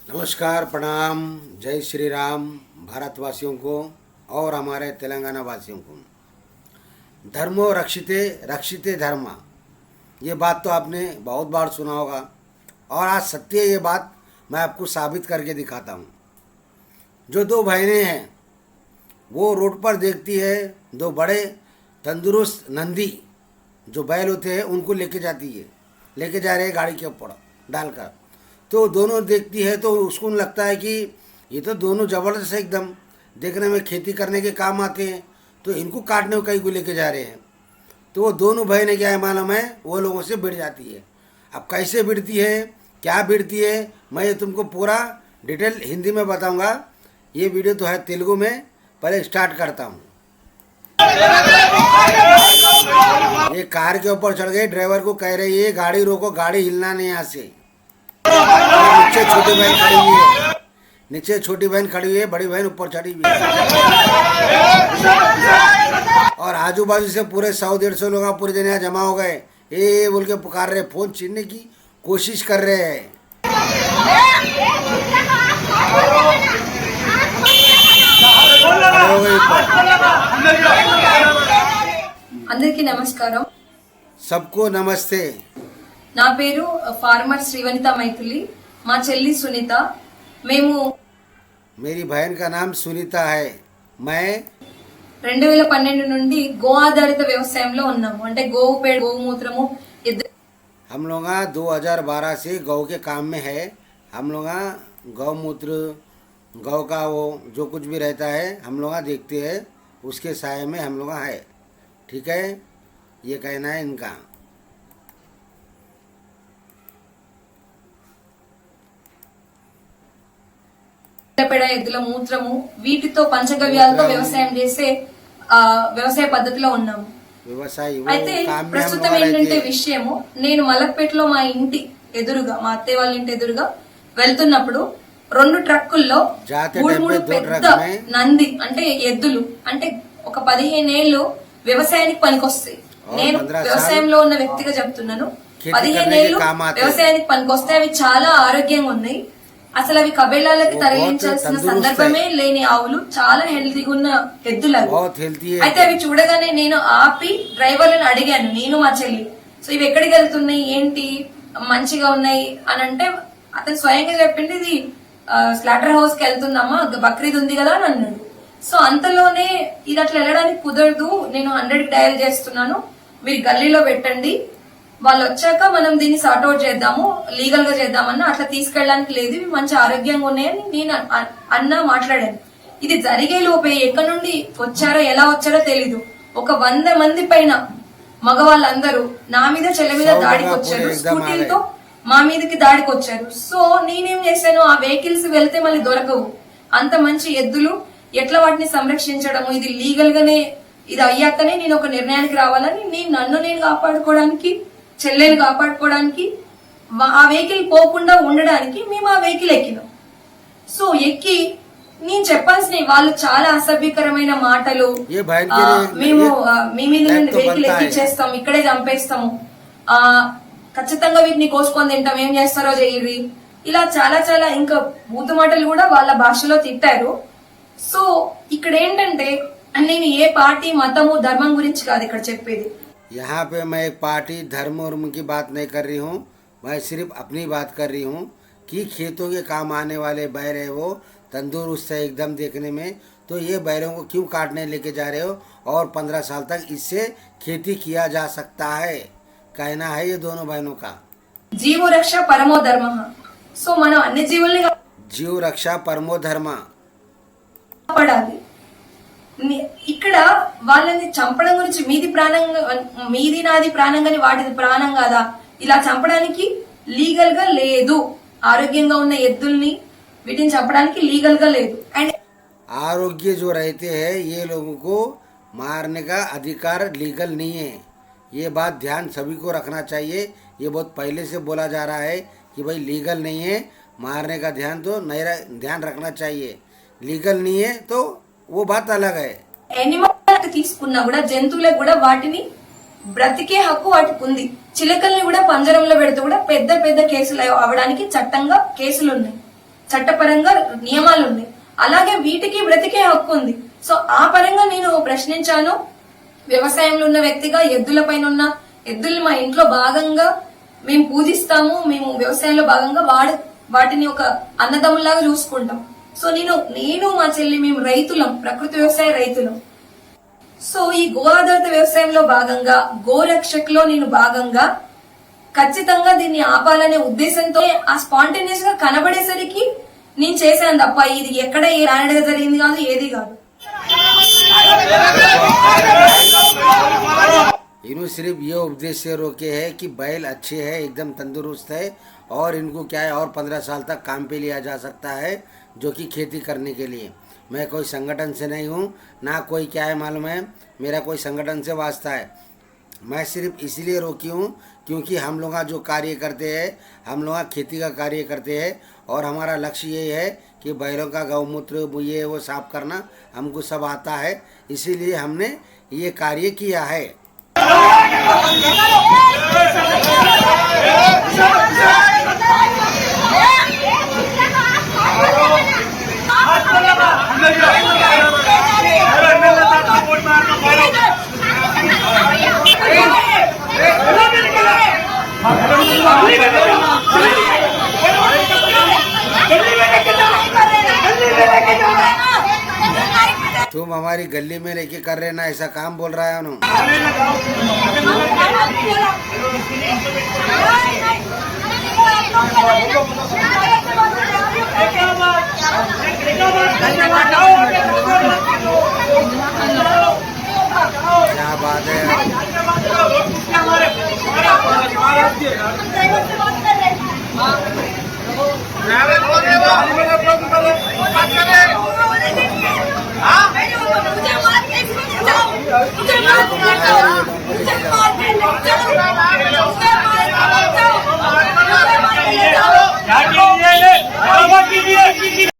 नमस्कार, प्रणाम, जय श्री राम भारतवासियों को और हमारे तेलंगाना वासियों को। धर्मो रक्षिते रक्षिते धर्म, ये बात तो आपने बहुत बार सुना होगा और आज सत्य ये बात मैं आपको साबित करके दिखाता हूँ। जो दो बहनें हैं वो रोड पर देखती है, दो बड़े तंदुरुस्त नंदी जो बैल होते हैं उनको लेके जाती है, लेके जा रहे हैं गाड़ी के ऊपर डालकर। तो दोनों देखती है तो उसको लगता है कि ये तो दोनों ज़बरदस्त है, एकदम देखने में खेती करने के काम आते हैं, तो इनको काटने को कहीं को लेके जा रहे हैं। तो वो दोनों बहनें क्या है मालूम है, वो लोगों से भिड़ जाती है। अब कैसे भिड़ती है, क्या भिड़ती है, मैं ये तुमको पूरा डिटेल हिंदी में बताऊंगा। ये वीडियो तो है तेलुगु में, पहले स्टार्ट करता हूँ। ये कार के ऊपर चढ़ गए, ड्राइवर को कह रही है गाड़ी रोको, गाड़ी हिलना नहीं यहाँ से। नीचे छोटी बहन खड़ी हुई है, नीचे छोटी बहन खड़ी हुई है, बड़ी बहन ऊपर चढ़ी हुई है और आजू बाजू से पूरे 100-150 लोग पूरे दिन यहाँ जमा हो गए। ए बोल के पुकार रहे, फोन छीनने की कोशिश कर रहे हैं। అందరికీ నమస్కారం। सबको नमस्ते। నా పేరు ఫార్మర్ శ్రీవనిత మైథిలి, మా చెల్లి సునీత। మేము मेरी बहन का नाम सुनीता है। मैं 2012 నుండి గో ఆధారిత వ్యవసాయంలో ఉన్నాము। అంటే గోవు పేడ, గోమూత్రము हम लोग 2012 से गौ के काम में है। हम लोग गौमूत्र, गौ का वो जो कुछ भी रहता है हम लोग देखते हैं, उसके साय में हम लोग है। ठीक है, ये कहना है इनका। పేడ, ఎద్దుల మూత్రము, వీటితో పంచగవ్యాలతో వ్యవసాయం చేసే వ్యవసాయ పద్ధతిలో ఉన్నాము। అయితే ప్రస్తుతం ఏంటంటే విషయము, నేను మలక్పేటలో మా ఇంటి ఎదురుగా, మా అత్తయ్య వాళ్ళ ఇంటి ఎదురుగా వెళ్తున్నప్పుడు 2 ట్రక్కుల్లో 3 పెద్ద నంది అంటే ఎద్దులు, అంటే ఒక 15 ఏళ్ళు వ్యవసాయానికి పనికొస్తాయి। నేను వ్యవసాయంలో ఉన్న వ్యక్తిగా చెప్తున్నాను, 15 ఏళ్ళు వ్యవసాయానికి పనికొస్తాయి। అవి చాలా ఆరోగ్యంగా ఉన్నాయి, అసలు అవి కబేళాలకి తరలించాల్సిన సందర్భమే లేని ఆవులు, చాలా హెల్తీగా ఉన్న ఎద్దులు అవి। అయితే అవి చూడగానే నేను ఆపి డ్రైవర్లను అడిగాను, నేను మా చెల్లి, సో ఇవి ఎక్కడికి వెళ్తున్నాయి, ఏంటి మంచిగా ఉన్నాయి అని అంటే అతను స్వయంగా చెప్పింది, ఇది స్లాటర్ హౌస్ కి వెళ్తున్నామా, బక్రీద్ ఉంది కదా అని అన్నాడు। సో అంతలోనే ఇది అట్లా వెళ్ళడానికి కుదరదు, నేను 100కి డయల్ చేస్తున్నాను, మీరు గల్లీలో పెట్టండి, వాళ్ళు వచ్చాక మనం దీన్ని సార్ట్అవుట్ చేద్దాము, లీగల్ గా చేద్దామన్నా, అట్లా తీసుకెళ్ళడానికి లేదు, ఇవి మంచి ఆరోగ్యంగా ఉన్నాయని నేను మాట్లాడాను। ఇది జరిగే లోపే ఎక్కడి నుండి వచ్చారో ఎలా వచ్చారో తెలీదు, ఒక 100 మంది పైన మగవాళ్ళందరూ నా మీద, చెల్ల మీద దాడికి వచ్చారు, స్కూటీలతో మా మీదకి దాడికి వచ్చారు। సో నేనేం చేశాను, ఆ వెహికల్స్ వెళ్తే మళ్ళీ దొరకవు, అంత మంచి ఎద్దులు ఎట్లా వాటిని సంరక్షించడము, ఇది లీగల్ గానే ఇది అయ్యాకనే నేను ఒక నిర్ణయానికి రావాలని, నన్ను నేను కాపాడుకోవడానికి, చెల్లెని కాపాడుకోవడానికి, ఆ వెహికల్ పోకుండా ఉండడానికి మేము ఆ వెహికల్ ఎక్కినాం। సో ఎక్కి నేను చెప్పాల్సిన వాళ్ళు చాలా అసభ్యకరమైన మాటలు, మేము మీ మీద నుండి వెహికల్ ఎక్కిచ్చేస్తాం, ఇక్కడే చంపేస్తాము, ఖచ్చితంగా వీటిని కోసుకొని తింటాం, ఏం చేస్తారో చెయ్యి, ఇలా చాలా చాలా ఇంకా బూతు మాటలు కూడా వాళ్ళ భాషలో తిట్టారు। సో ఇక్కడ ఏంటంటే నేను ఏ పార్టీ, మతము, ధర్మం గురించి కాదు ఇక్కడ చెప్పేది। यहाँ पे मैं एक पार्टी, धर्म और की बात नहीं कर रही हूँ, मैं सिर्फ अपनी बात कर रही हूँ कि खेतों के काम आने वाले बैल है वो तंदुरुस्त है एकदम देखने में, तो ये बैलों को क्यों काटने लेके जा रहे हो, और 15 साल तक इससे खेती किया जा सकता है, कहना है ये दोनों बहनों का। जीव रक्षा परमो धर्म, సో మనం అన్ని జీవుల్ని జీవ రక్ష పరమో ధర్మ పడాలి। ఇక్కడ వాళ్ళని చంపడం గురించి, మీది నాది ప్రాణంగాని వాటిది ప్రాణం కాదా, ఇలా చంపడానికి లీగల్ గా లేదు, ఆరోగ్యంగా ఉన్న ఎద్దుల్ని వీటిని చంపడానికి లీగల్ గా లేదు। అండ్ आरोग्य जो रहते हैं ये लोगों को मारने का अधिकार लीगल नहीं है, ये बात ध्यान सभी को रखना चाहिए। ये बहुत पहले से बोला जा रहा है कि भाई लीगल नहीं है, मारने का ध्यान रखना चाहिए, लीगल नहीं है तो वो बात अलग है। एनिमल తీసుకున్నా కూడా జంతువులకు కూడా వాటిని బ్రతికే హక్కు వాటికి ఉంది। చిలకల్ని కూడా పంజరంలో పెడితే కూడా పెద్ద పెద్ద కేసులు అవడానికి చట్టంగా కేసులు ఉన్నాయి। చట్టపరంగా నియమాలు ఉన్నాయి. అలాగే వీటికి బ్రతికే హక్కు ఉంది. సో ఆ పరంగా నేను ప్రశ్నించాను. వ్యవసాయంలో ఉన్న వ్యక్తిగా ఎద్దుల పైన ఉన్న ఎద్దుల్ని మా ఇంట్లో భాగంగా మేము పూజిస్తాము. మేము వ్యవసాయంలో భాగంగా వాటిని ఒక అన్నదమ్ములాగా చూసుకుంటాం. సో నేను మా చెల్లి మేము రైతులం, ప్రకృతి వ్యవసాయ రైతులం. సో ఈ గో ఆధారిత వ్యవసాయంలో భాగంగా గోరక్షక్లో నేను భాగంగా ఖచ్చితంగా దీన్ని ఆపాలనే ఉద్దేశంతో ఆ స్పాంటేనియస్ గా కనబడేసరికి నేను చేశాను తప్ప ఇది ఎక్కడ ఏ రానడగా జరిగింది కాదు, ఏది కాదు. इन्होंने सिर्फ ये उपदेश से रोके है कि बैल अच्छे है, एकदम तंदुरुस्त है और इनको क्या है और 15 साल तक काम पे लिया जा सकता है, जो कि खेती करने के लिए। मैं कोई संगठन से नहीं हूँ, ना कोई क्या है मालूम है, मेरा कोई संगठन से वास्ता है। मैं सिर्फ इसलिए रोकी हूँ क्योंकि हम लोग जो कार्य करते हैं, हम लोग खेती का कार्य करते हैं और हमारा लक्ष्य ये है कि बैलों का गौमूत्र ये वो साफ करना हमको सब आता है, इसीलिए हमने ये कार्य किया है। तुम हमारी गली में लेके कर रहे ना ऐसा काम बोल रहा है उन्होंने। क्या बात है, क्या